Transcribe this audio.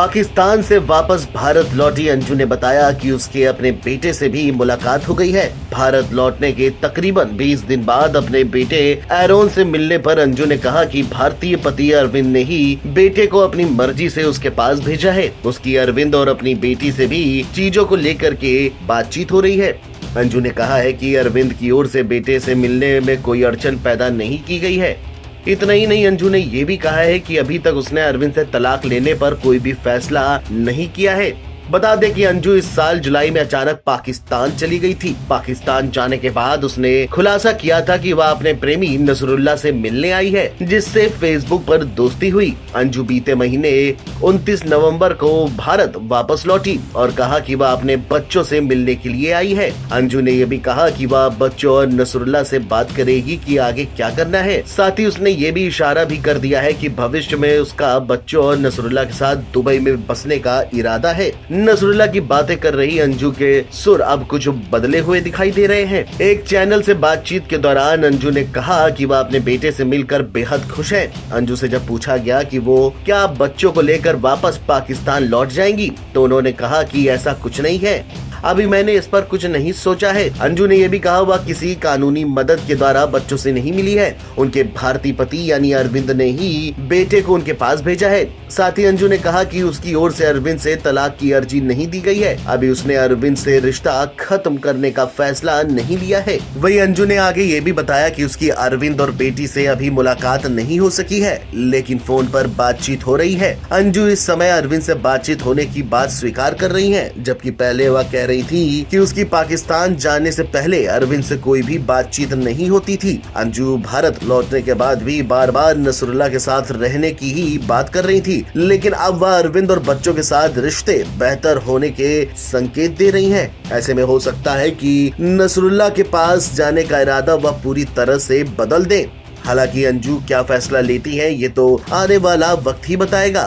पाकिस्तान से वापस भारत लौटी अंजू ने बताया कि उसके अपने बेटे से भी मुलाकात हो गई है। भारत लौटने के तकरीबन 20 दिन बाद अपने बेटे एरोन से मिलने पर अंजू ने कहा कि भारतीय पति अरविंद ने ही बेटे को अपनी मर्जी से उसके पास भेजा है। उसकी अरविंद और अपनी बेटी से भी चीजों को लेकर के बातचीत हो रही है। अंजू ने कहा है कि अरविंद की ओर से बेटे से मिलने में कोई अड़चन पैदा नहीं की गई है। इतना ही नहीं, अंजू ने ये भी कहा है कि अभी तक उसने अरविंद से तलाक लेने पर कोई भी फैसला नहीं किया है। बता दें कि अंजू इस साल जुलाई में अचानक पाकिस्तान चली गई थी। पाकिस्तान जाने के बाद उसने खुलासा किया था कि वह अपने प्रेमी नसरुल्लाह से मिलने आई है, जिससे फेसबुक पर दोस्ती हुई। अंजू बीते महीने 29 नवंबर को भारत वापस लौटी और कहा कि वह अपने बच्चों से मिलने के लिए आई है। अंजू ने यह भी कहा कि वह बच्चों और नसरुल्लाह से बात करेगी कि आगे क्या करना है। साथ ही उसने ये भी इशारा भी कर दिया है कि भविष्य में उसका बच्चों और नसरुल्लाह के साथ दुबई में बसने का इरादा है। नसरुल्लाह की बातें कर रही अंजू के सुर अब कुछ बदले हुए दिखाई दे रहे हैं। एक चैनल से बातचीत के दौरान अंजू ने कहा कि वह अपने बेटे से मिलकर बेहद खुश है। अंजू से जब पूछा गया कि वो क्या बच्चों को लेकर वापस पाकिस्तान लौट जाएंगी, तो उन्होंने कहा कि ऐसा कुछ नहीं है, अभी मैंने इस पर कुछ नहीं सोचा है। अंजू ने यह भी कहा वह किसी कानूनी मदद के द्वारा बच्चों से नहीं मिली है। उनके भारतीय पति यानी अरविंद ने ही बेटे को उनके पास भेजा है। साथ ही अंजू ने कहा कि उसकी ओर से अरविंद से तलाक की अर्जी नहीं दी गई है। अभी उसने अरविंद से रिश्ता खत्म करने का फैसला नहीं लिया है। वही अंजू ने आगे ये भी बताया कि उसकी अरविंद और बेटी से अभी मुलाकात नहीं हो सकी है, लेकिन फोन पर बातचीत हो रही है। अंजू इस समय अरविंद से बातचीत होने की बात स्वीकार कर रही है, जबकि पहले वह कह रही थी कि उसकी पाकिस्तान जाने से पहले अरविंद से कोई भी बातचीत नहीं होती थी। अंजू भारत लौटने के बाद भी बार बार नसरुल्लाह के साथ रहने की ही बात कर रही थी, लेकिन अब वह अरविंद और बच्चों के साथ रिश्ते बेहतर होने के संकेत दे रही हैं। ऐसे में हो सकता है कि नसरुल्लाह के पास जाने का इरादा वह पूरी तरह से बदल दे। हालांकि अंजू क्या फैसला लेती है ये तो आने वाला वक्त ही बताएगा।